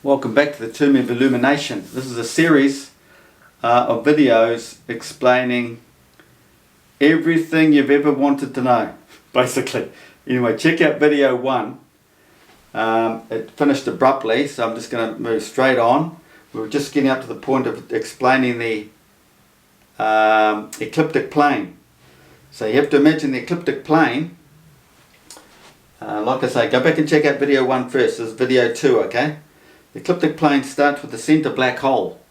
Welcome back to the Tomb of Illumination. This is a series of videos explaining everything you've ever wanted to know, basically. Anyway, check out video 1. It finished abruptly, so I'm just going to move straight on. We were just getting up to the point of explaining the ecliptic plane. So you have to imagine the ecliptic plane. Like I say, go back and check out video 1 first. This is video 2, okay? The ecliptic plane starts with the centre black hole.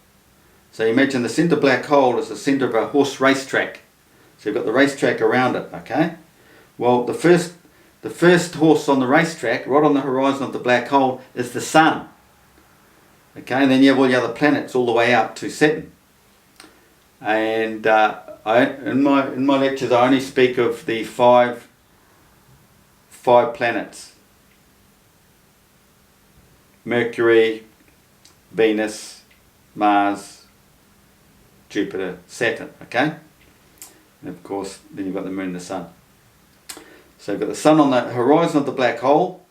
So you imagine the centre black hole is the centre of a horse racetrack. So you've got the racetrack around it, okay? Well, the first horse on the racetrack, right on the horizon of the black hole, is the Sun. Okay, and then you have all the other planets all the way out to Saturn. And in my lectures I only speak of the five planets. Mercury, Venus, Mars, Jupiter, Saturn, okay? And of course, then you've got the Moon and the Sun. So you've got the Sun on the horizon of the black hole,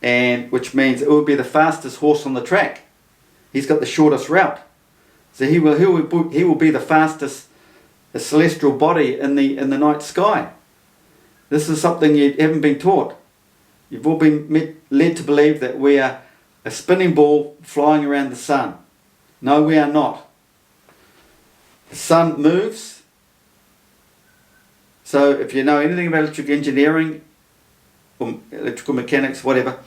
and which means it will be the fastest horse on the track. He's got the shortest route. So he will be the fastest celestial body in the night sky. This is something you haven't been taught. You've all been led to believe that we are a spinning ball flying around the Sun. No, we are not. The Sun moves. So if you know anything about electrical engineering or electrical mechanics, whatever,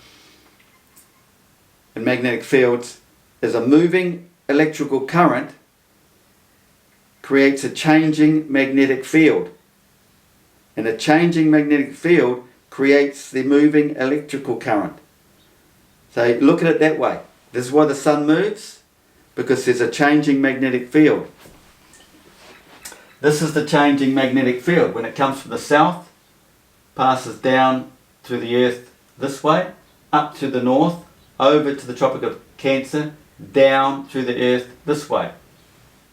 and magnetic fields, is a moving electrical current creates a changing magnetic field. And a changing magnetic field creates the moving electrical current. So look at it that way. This is why the Sun moves, because there's a changing magnetic field. This is the changing magnetic field. When it comes from the south, passes down through the earth this way, up to the north, over to the Tropic of Cancer, down through the earth this way.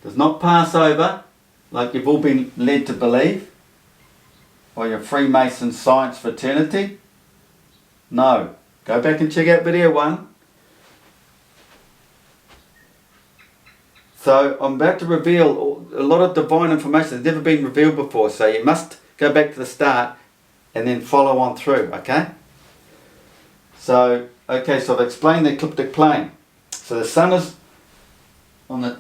Does not pass over, like you've all been led to believe, or your Freemason science fraternity. No. Go back and check out video 1. So I'm about to reveal a lot of divine information that's never been revealed before. So you must go back to the start and then follow on through, okay? So I've explained the ecliptic plane. So the Sun is right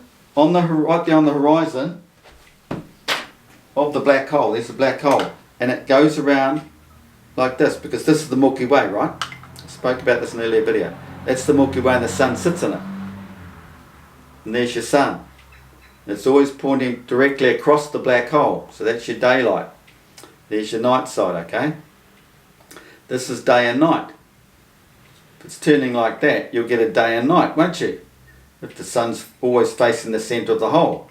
there on the horizon of the black hole. There's the black hole. And it goes around like this, because this is the Milky Way, right? I spoke about this in an earlier video. That's the Milky Way and the Sun sits in it. And there's your Sun. It's always pointing directly across the black hole. So that's your daylight. There's your night side, okay? This is day and night. If it's turning like that, you'll get a day and night, won't you? If the Sun's always facing the centre of the hole.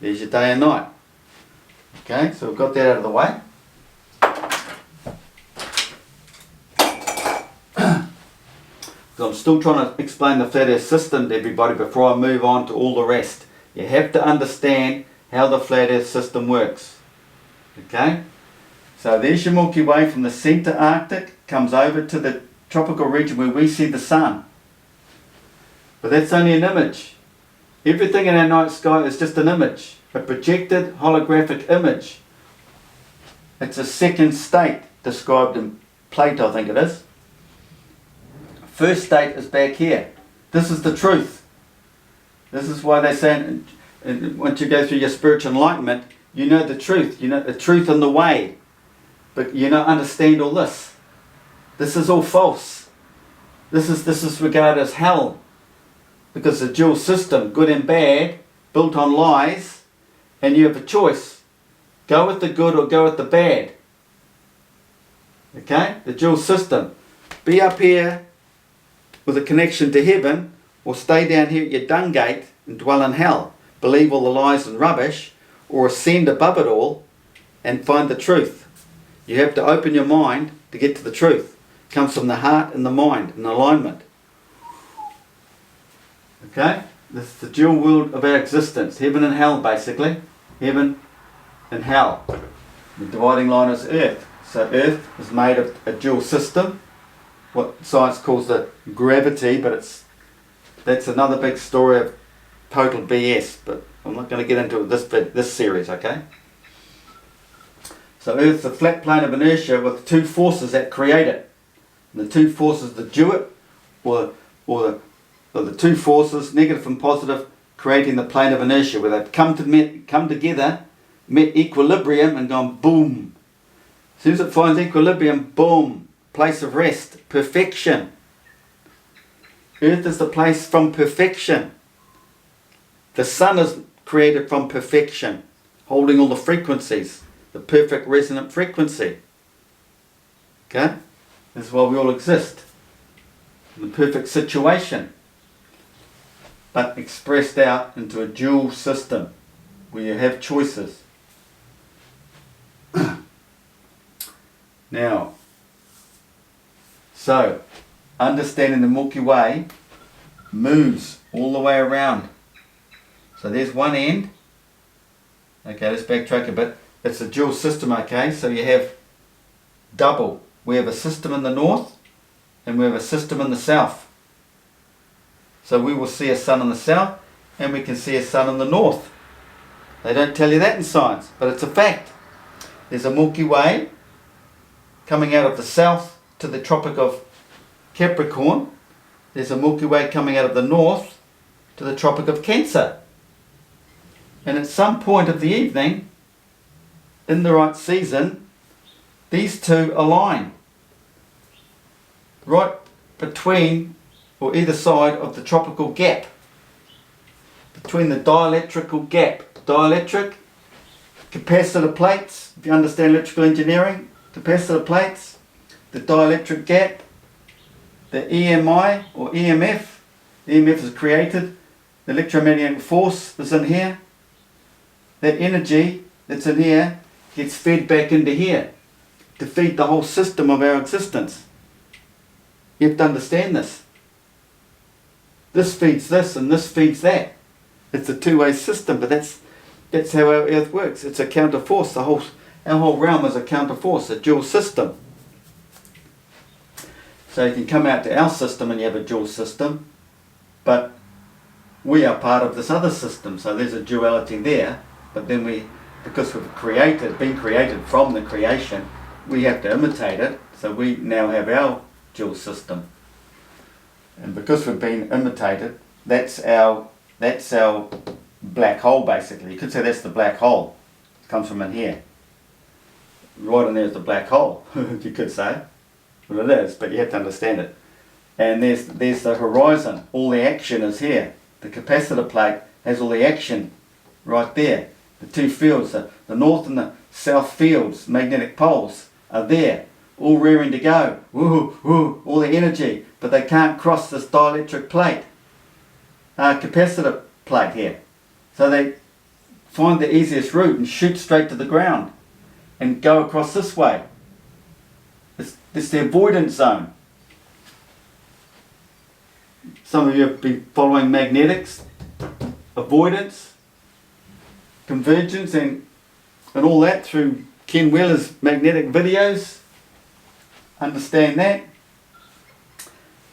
There's your day and night. Okay, so we've got that out of the way. So I'm still trying to explain the flat earth system to everybody before I move on to all the rest. You have to understand how the flat earth system works. Okay? So there's your Milky Way from the centre Arctic, comes over to the tropical region where we see the Sun. But that's only an image. Everything in our night sky is just an image. A projected holographic image. It's a second state described in Plato, I think it is. First state is back here. This is the truth. This is why they say, once you go through your spiritual enlightenment, you know the truth. You know the truth and the way. But you don't understand all this. This is all false. This is regarded as hell. Because the dual system, good and bad, built on lies, and you have a choice. Go with the good or go with the bad. Okay? The dual system. Be up here with a connection to heaven, or stay down here at your dung gate and dwell in hell. Believe all the lies and rubbish, or ascend above it all and find the truth. You have to open your mind to get to the truth. It comes from the heart and the mind in alignment. Okay? This is the dual world of our existence. Heaven and hell, basically. Heaven and hell. The dividing line is earth. So earth is made of a dual system. what science calls the gravity, but that's another big story of total BS, but I'm not going to get into this series, okay? So Earth's a flat plane of inertia with two forces that create it. And the two forces that do it, or the two forces, negative and positive, creating the plane of inertia, where they've come together, met equilibrium, and gone boom. As soon as it finds equilibrium, boom, place of rest, perfection. Earth is the place from perfection. The sun is created from perfection, holding all the frequencies, the perfect resonant frequency. Okay? That's why we all exist. In the perfect situation. But expressed out into a dual system where you have choices. Now, so understanding the Milky Way moves all the way around. So there's one end. Okay, let's backtrack a bit. It's a dual system, okay? So you have double. We have a system in the north and we have a system in the south. So we will see a sun in the south and we can see a sun in the north. They don't tell you that in science, but it's a fact. There's a Milky Way coming out of the south to the Tropic of Capricorn. There's a Milky Way coming out of the north to the Tropic of Cancer. And at some point of the evening, in the right season, these two align. Right between or either side of the tropical gap. Between the dielectrical gap. Dielectric, capacitor plates, if you understand electrical engineering, capacitor plates, the dielectric gap, the EMI or EMF. The EMF is created, the electromagnetic force is in here. That energy that's in here gets fed back into here to feed the whole system of our existence. You have to understand this. This feeds this and this feeds that. It's a two-way system, but that's how our Earth works. It's a counter force. Our whole realm is a counter force, a dual system. So you can come out to our system and you have a dual system, but we are part of this other system. So there's a duality there, but then because we've been created from the creation, we have to imitate it. So we now have our dual system. And because we've been imitated, that's our black hole basically. You could say that's the black hole. It comes from in here. Right in there is the black hole, you could say. Well, it is, but you have to understand it. And there's the horizon. All the action is here. The capacitor plate has all the action right there. The two fields, the north and the south fields, magnetic poles, are there, all rearing to go. Woo, woo, all the energy. But they can't cross this dielectric plate, capacitor plate here. So they find the easiest route and shoot straight to the ground and go across this way. It's the avoidance zone. Some of you have been following magnetics, avoidance, convergence and all that through Ken Wheeler's magnetic videos. Understand that.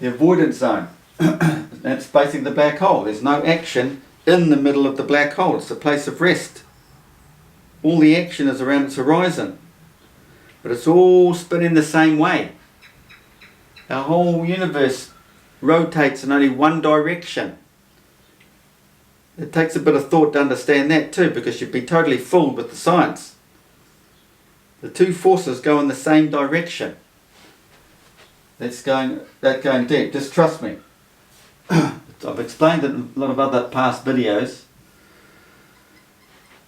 The avoidance zone. That's basically the black hole. There's no action in the middle of the black hole. It's a place of rest. All the action is around its horizon. But it's all spinning the same way. Our whole universe rotates in only one direction. It takes a bit of thought to understand that too, because you'd be totally fooled with the science. The two forces go in the same direction. That's going deep. Just trust me. I've explained it in a lot of other past videos.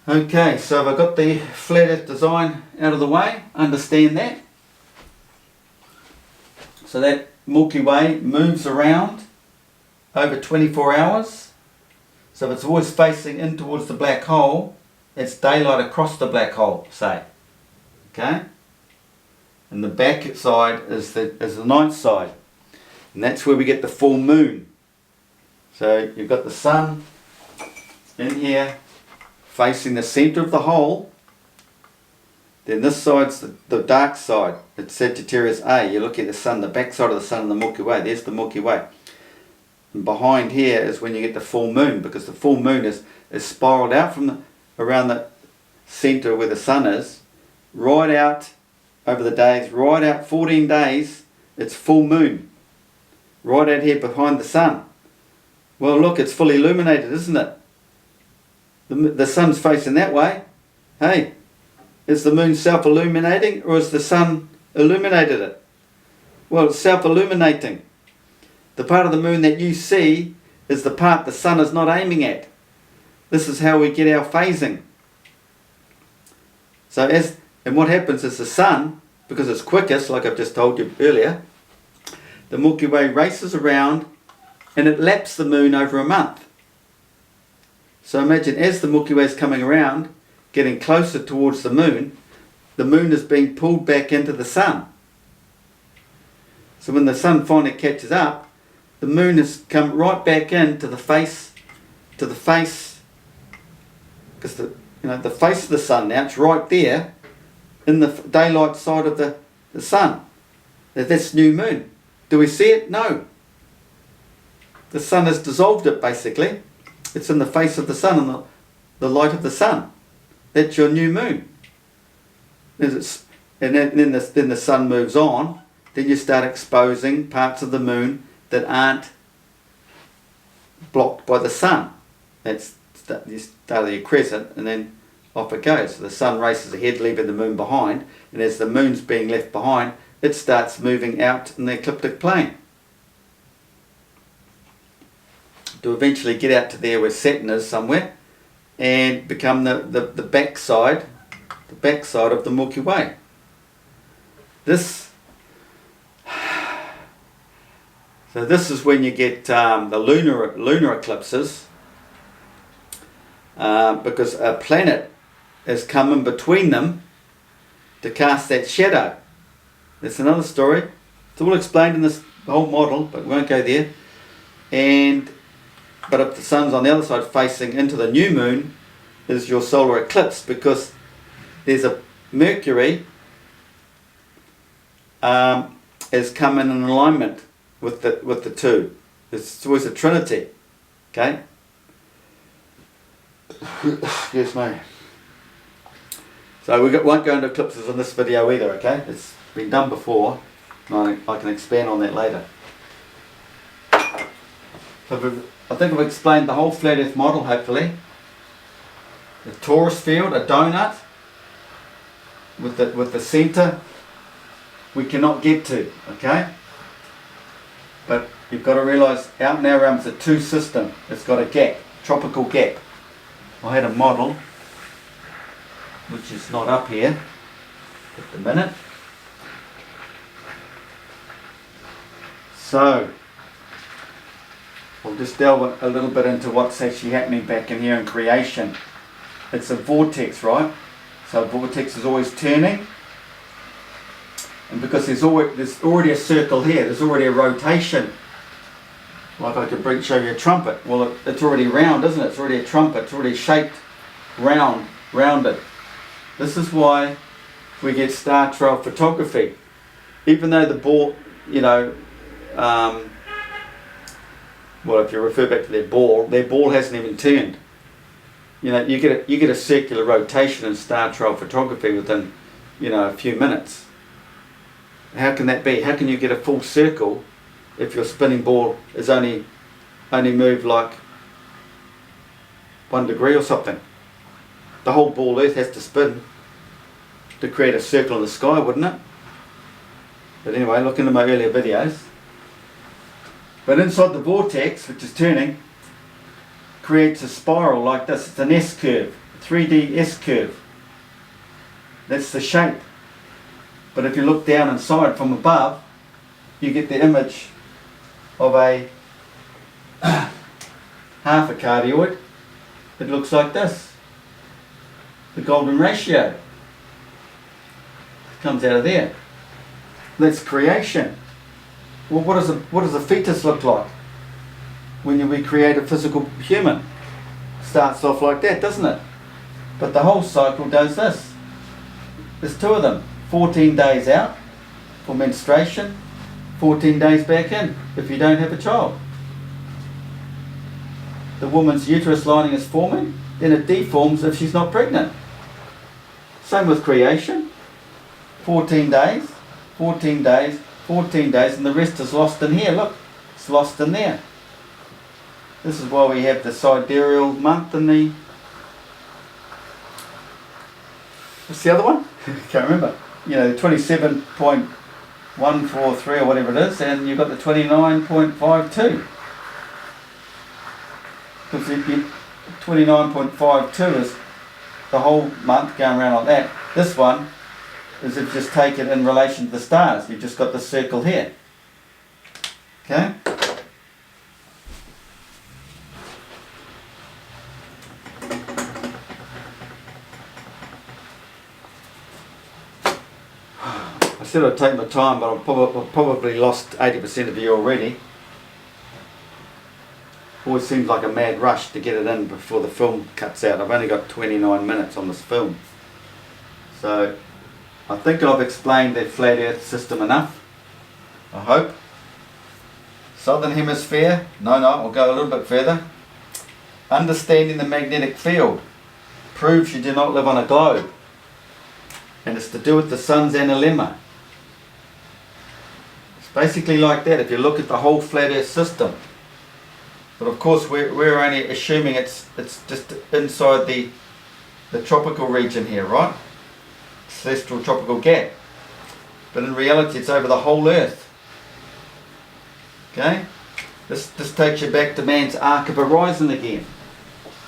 Okay, so have I got the flat earth design out of the way? Understand that. So that Milky Way moves around over 24 hours. So if it's always facing in towards the black hole, it's daylight across the black hole, say. Okay? And the back side is the night side. And that's where we get the full moon. So you've got the sun in here facing the centre of the hole. Then this side's the dark side. It's Sagittarius A. You look at the sun, the back side of the sun and the Milky Way. There's the Milky Way. And behind here is when you get the full moon, because the full moon is spiraled out from around the centre where the sun is, right out over the days, right out 14 days, it's full moon. Right out here behind the sun. Well, look, it's fully illuminated, isn't it? The sun's facing that way. Hey, is the moon self-illuminating, or is the sun illuminated it? Well, it's self-illuminating. The part of the moon that you see is the part the sun is not aiming at. This is how we get our phasing. So and what happens is the sun, because it's quickest, like I've just told you earlier, the Milky Way races around and it laps the moon over a month. So imagine as the Milky Way is coming around, getting closer towards the moon is being pulled back into the sun. So when the sun finally catches up, the moon has come right back into the face, because the face of the sun now, it's right there in the daylight side of the sun. That's new moon. Do we see it? No. The sun has dissolved it basically. It's in the face of the sun and the light of the sun. That's your new moon. And then the sun moves on. Then you start exposing parts of the moon that aren't blocked by the sun. You start your crescent and then off it goes. So the sun races ahead, leaving the moon behind, and as the moon's being left behind, it starts moving out in the ecliptic plane to eventually get out to there where Saturn is somewhere and become the backside of the Milky Way. So this is when you get the lunar eclipses, because a planet has come in between them to cast that shadow. That's another story. It's all explained in this whole model, but we won't go there. But if the sun's on the other side facing into the new moon, is your solar eclipse, because there's a Mercury has come in alignment with the two. It's always a trinity. Okay? Excuse me. So we won't go into eclipses in this video either, okay? It's been done before. I can expand on that later. So I think I've explained the whole flat earth model, hopefully. The torus field, a donut, with the centre we cannot get to, okay? But you've got to realise out in our realm it's a two system. It's got a gap, tropical gap. I had a model which is not up here at the minute. So we'll just delve a little bit into what's actually happening back in here in creation. It's a vortex, right? So a vortex is always turning, and because there's already a circle here, there's already a rotation. Like I could show you a trumpet. Well, it's already round, isn't it? It's already a trumpet. It's already shaped rounded. This is why we get star trail photography. Even though the ball, well, if you refer back to their ball hasn't even turned. You get a circular rotation in star trail photography within, a few minutes. How can that be? How can you get a full circle if your spinning ball is only moved like 1 degree or something? The whole ball Earth has to spin to create a circle in the sky, wouldn't it? But anyway, look into my earlier videos. But inside the vortex, which is turning, creates a spiral like this. It's an S-curve, a 3D S-curve. That's the shape. But if you look down inside from above, you get the image of a half a cardioid. It looks like this. The golden ratio comes out of there. That's creation. Well, what does a fetus look like when we create a physical human? Starts off like that, doesn't it? But the whole cycle does this. There's two of them. 14 days out for menstruation, 14 days back in if you don't have a child. The woman's uterus lining is forming, then it deforms if she's not pregnant. Same with creation. 14 days, 14 days, 14 days, and the rest is lost in here. Look, it's lost in there. This is why we have the sidereal month and the... What's the other one? Can't remember. You know, the 27.143 or whatever it is, and you've got the 29.52. Because 29.52 is the whole month going around like that. This one is if you just take it in relation to the stars. You've just got the circle here. Okay? I said I'd take my time, but I've probably lost 80% of you already. Always seems like a mad rush to get it in before the film cuts out. I've only got 29 minutes on this film. So I think I've explained the flat earth system enough. I hope. Southern hemisphere. No, we'll go a little bit further. Understanding the magnetic field proves you do not live on a globe. And it's to do with the sun's analemma. It's basically like that if you look at the whole flat earth system. But of course we're only assuming it's just inside the tropical region here, right? Celestial tropical gap. But in reality it's over the whole earth. Okay? This takes you back to man's arc of horizon again.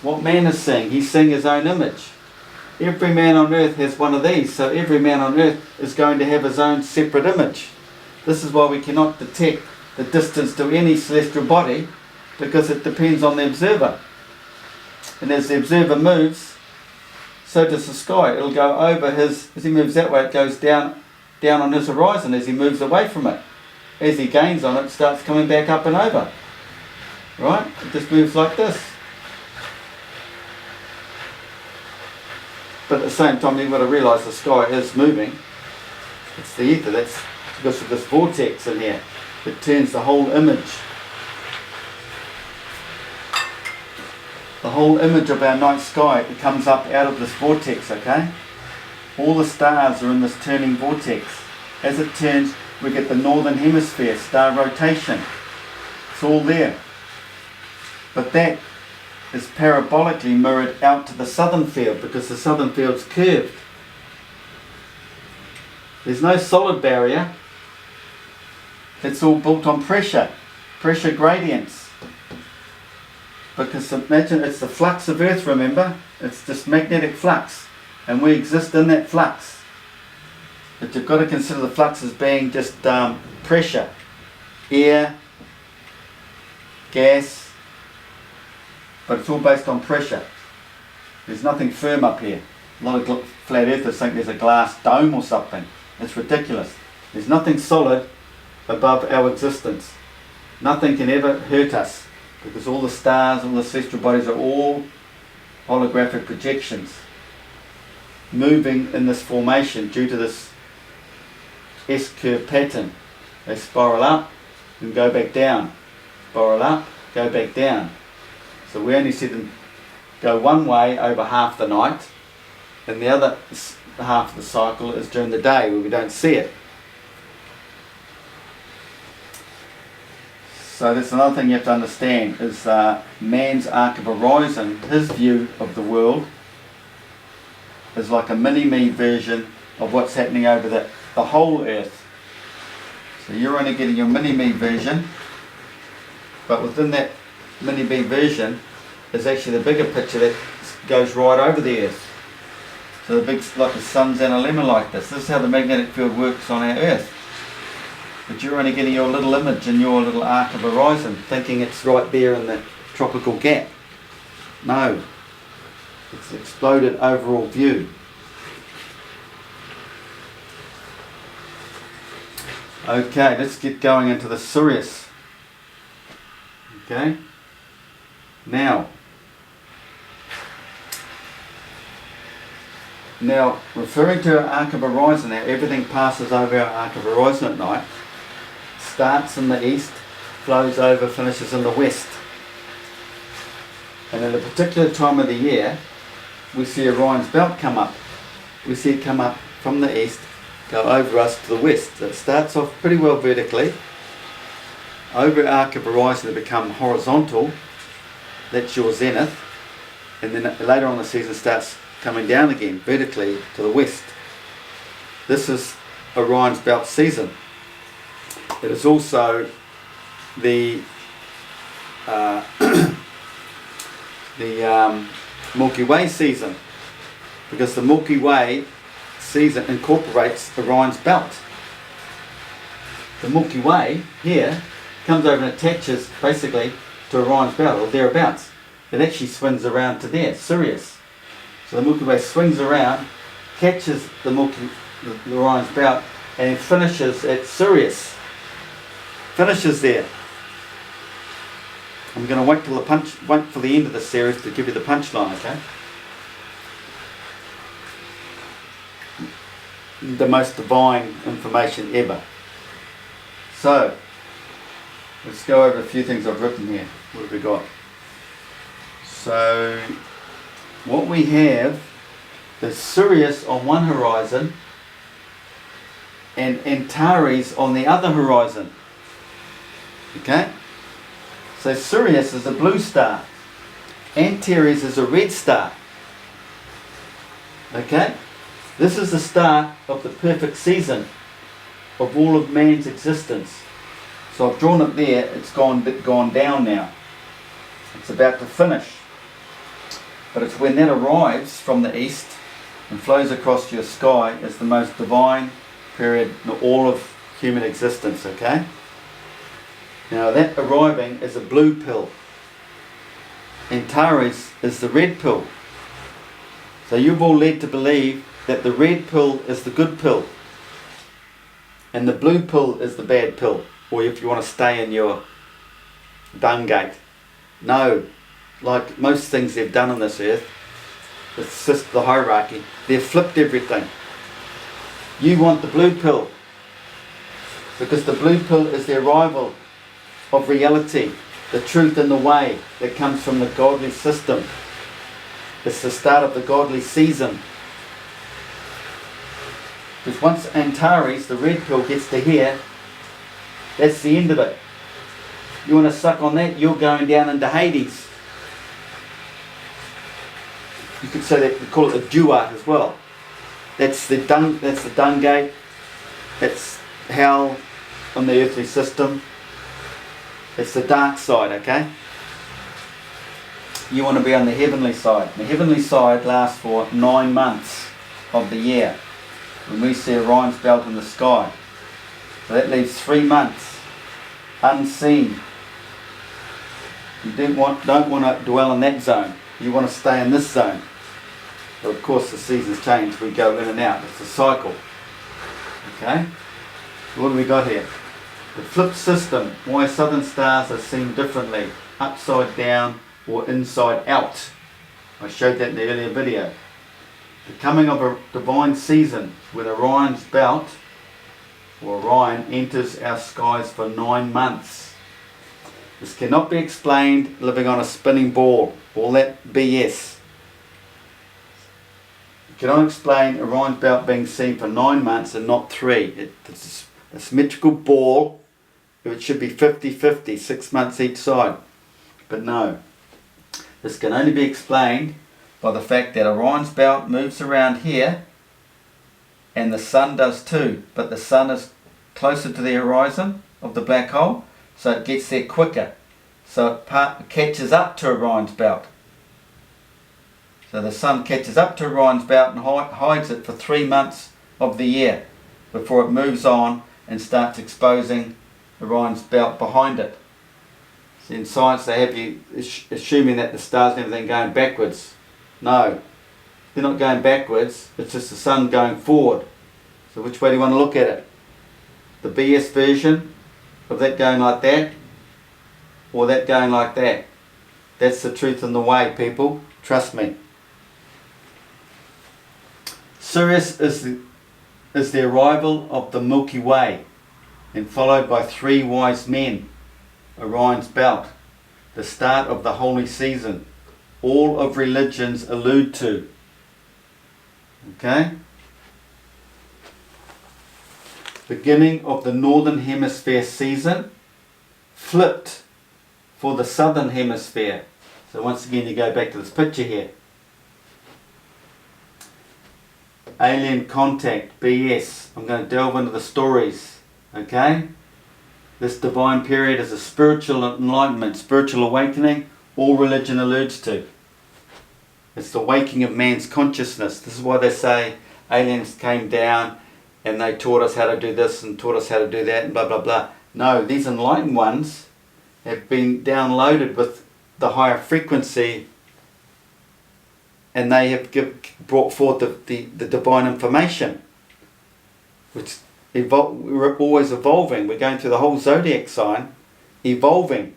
What man is seeing? He's seeing his own image. Every man on earth has one of these, so every man on earth is going to have his own separate image. This is why we cannot detect the distance to any celestial body, because it depends on the observer. And as the observer moves, so does the sky. It'll go over his, as he moves that way, it goes down on his horizon as he moves away from it. As he gains on it, it starts coming back up and over. Right? It just moves like this. But at the same time, you've got to realise the sky is moving. It's the ether. That's because of this vortex in here. It turns the whole image. The whole image of our night sky, it comes up out of this vortex, okay? All the stars are in this turning vortex. As it turns, we get the northern hemisphere, star rotation. It's all there. But that is parabolically mirrored out to the southern field because the southern field's curved. There's no solid barrier. It's all built on pressure gradients. Because imagine it's the flux of Earth, remember? It's just magnetic flux. And we exist in that flux. But you've got to consider the flux as being just pressure. Air, gas, but it's all based on pressure. There's nothing firm up here. A lot of flat earthers think there's a glass dome or something. It's ridiculous. There's nothing solid above our existence. Nothing can ever hurt us because all the stars, all the celestial bodies are all holographic projections moving in this formation due to this S-curve pattern. They spiral up and go back down. Spiral up, go back down. So we only see them go one way over half the night, and the other half of the cycle is during the day where we don't see it. So that's another thing you have to understand is man's arc of horizon, his view of the world is like a mini-me version of what's happening over the whole earth. So you're only getting your mini-me version, but within that mini-me version is actually the bigger picture that goes right over the earth. So the big, like the sun's analemma like this. This is how the magnetic field works on our earth. But you're only getting your little image in your little arc of horizon, thinking it's right there in the tropical gap. No. It's an exploded overall view. Okay, let's get going into the SIRIUS. Okay. Now, Now, referring to our arc of horizon, now everything passes over our arc of horizon at night, starts in the east, flows over, finishes in the west. And at a particular time of the year, we see Orion's belt come up. We see it come up from the east, go over us to the west. So it starts off pretty well vertically. Over our arc of horizon, to become horizontal. That's your zenith. And then later on the season starts coming down again vertically to the west. This is Orion's belt season. It is also the Milky Way season, because the Milky Way season incorporates Orion's belt. The Milky Way here comes over and attaches basically to Orion's belt, or thereabouts. It actually swings around to there, Sirius. So the Milky Way swings around, catches the Orion's belt, and finishes at Sirius. Finishes there. I'm going to wait for the end of the series to give you the punchline, okay? The most divine information ever. So, let's go over a few things I've written here. What have we got? So, what we have is Sirius on one horizon and Antares on the other horizon. Okay? So Sirius is a blue star. Antares is a red star. Okay? This is the start of the perfect season of all of man's existence. So I've drawn it there. It's gone down now. It's about to finish. But it's when that arrives from the east and flows across your sky is the most divine period in all of human existence, okay? Now that arriving is a blue pill. Antares is the red pill. So you've all led to believe that the red pill is the good pill and the blue pill is the bad pill, or if you want to stay in your dung gate. No, like most things they've done on this earth, it's just the hierarchy. They've flipped everything. You want the blue pill because the blue pill is the arrival of reality, the truth and the way that comes from the godly system. It's the start of the godly season. Because once Antares, the red pill, gets to here, that's the end of it. You want to suck on that, you're going down into Hades. You could say that, we call it the Duat as well. That's the dung gate. That's hell on the earthly system. It's the dark side, okay? You want to be on the heavenly side. The heavenly side lasts for 9 months of the year when we see Orion's belt in the sky. So that leaves 3 months unseen. You don't want to dwell in that zone. You want to stay in this zone. But of course the seasons change. We go in and out. It's a cycle. Okay? So what have we got here? The flip system, why southern stars are seen differently, upside down or inside out. I showed that in the earlier video. The coming of a divine season when Orion's belt, or Orion, enters our skies for 9 months. This cannot be explained living on a spinning ball, all that BS. You cannot explain Orion's belt being seen for 9 months and not 3. It's a symmetrical ball. It should be 50-50, 6 months each side. But no. This can only be explained by the fact that Orion's belt moves around here and the sun does too. But the sun is closer to the horizon of the black hole, so it gets there quicker. So it catches up to Orion's belt. So the sun catches up to Orion's belt and hides it for 3 months of the year before it moves on and starts exposing Orion's belt behind it. See, in science they have you assuming that the stars and everything going backwards. No, they're not going backwards, it's just the sun going forward. So which way do you want to look at it? The BS version of that going like that, or that going like that? That's the truth and the way, people. Trust me. Sirius is the arrival of the Milky Way, and followed by 3 wise men, Orion's belt, the start of the holy season, all of religions allude to. Okay? Beginning of the northern hemisphere season, flipped for the southern hemisphere. So once again you go back to this picture here. Alien contact, BS. I'm going to delve into the stories. Okay? This divine period is a spiritual enlightenment, spiritual awakening, all religion alludes to. It's the waking of man's consciousness. This is why they say aliens came down and they taught us how to do this and taught us how to do that and blah blah blah. No, these enlightened ones have been downloaded with the higher frequency, and they have brought forth the divine information, which we're always evolving. We're going through the whole zodiac sign, evolving.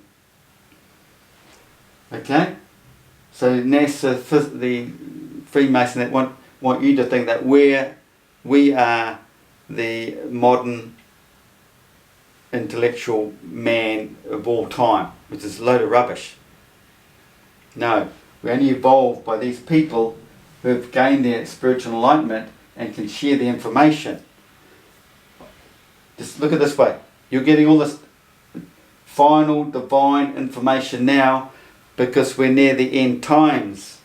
Okay? So NASA, the Freemason, that want you to think that we are the modern intellectual man of all time, which is a load of rubbish. No, we only evolved by these people who have gained their spiritual enlightenment and can share the information. Just look at it this way. You're getting all this final divine information now because we're near the end times.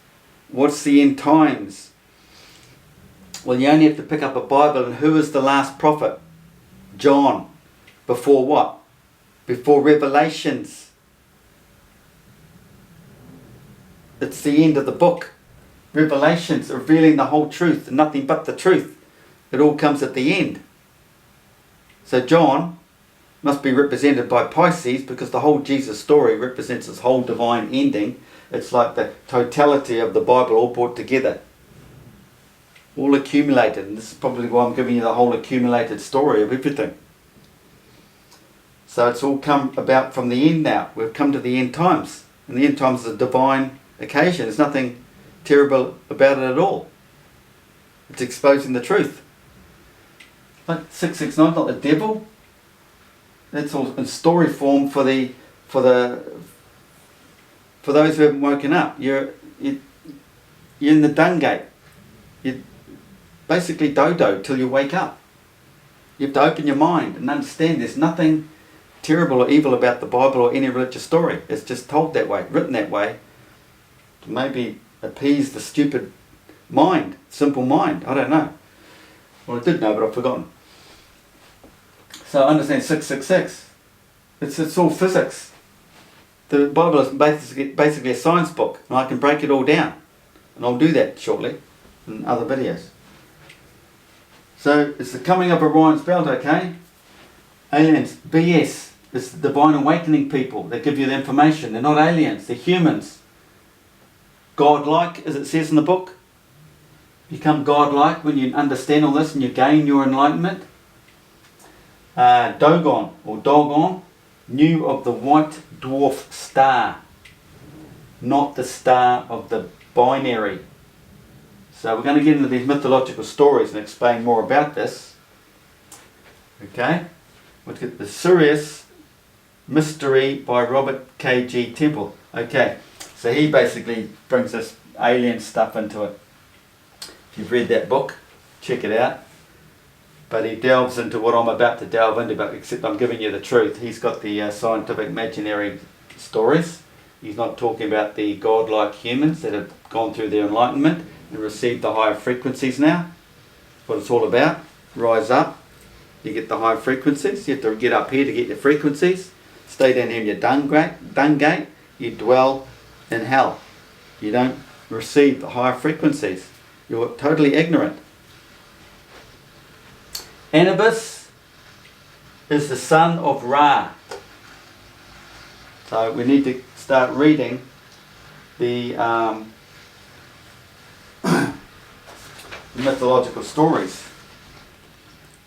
What's the end times? Well, you only have to pick up a Bible, and who is the last prophet? John. Before what? Before Revelations. It's the end of the book. Revelations, revealing the whole truth and nothing but the truth. It all comes at the end. So John must be represented by Pisces, because the whole Jesus story represents this whole divine ending. It's like the totality of the Bible all brought together. All accumulated. And this is probably why I'm giving you the whole accumulated story of everything. So it's all come about from the end now. We've come to the end times. And the end times is a divine occasion. There's nothing terrible about it at all. It's exposing the truth. Like 669, not the devil. That's all in story form for those who haven't woken up. You're in the dung gate. You're basically dodo till you wake up. You have to open your mind and understand there's nothing terrible or evil about the Bible or any religious story. It's just told that way, written that way, to maybe appease the stupid mind, simple mind. I don't know. Well, I did know, but I've forgotten. So I understand 666. It's all physics. The Bible is basically a science book, and I can break it all down. And I'll do that shortly in other videos. So it's the coming of Orion's belt, okay? Aliens, BS. It's the divine awakening people that give you the information. They're not aliens, they're humans. God-like, as it says in the book. Become God-like when you understand all this and you gain your enlightenment. Dogon, or Dogon, knew of the white dwarf star, not the star of the binary. So we're going to get into these mythological stories and explain more about this. Okay? Look at the Sirius Mystery by Robert K.G. Temple. Okay, so he basically brings this alien stuff into it. If you've read that book, check it out. But he delves into what I'm about to delve into, but except I'm giving you the truth. He's got the scientific imaginary stories. He's not talking about the godlike humans that have gone through their enlightenment and received the higher frequencies now. What it's all about. Rise up. You get the high frequencies. You have to get up here to get your frequencies. Stay down here in your dung gate. You dwell in hell. You don't receive the higher frequencies. You're totally ignorant. Anubis is the son of Ra. So we need to start reading the mythological stories.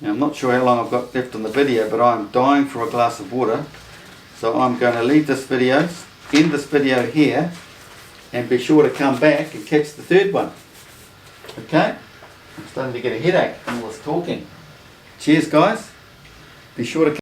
Now, I'm not sure how long I've got left on the video, but I'm dying for a glass of water. So I'm going to leave this video, end this video here, and be sure to come back and catch the third one. Okay? I'm starting to get a headache from all this talking. Cheers guys. Be sure to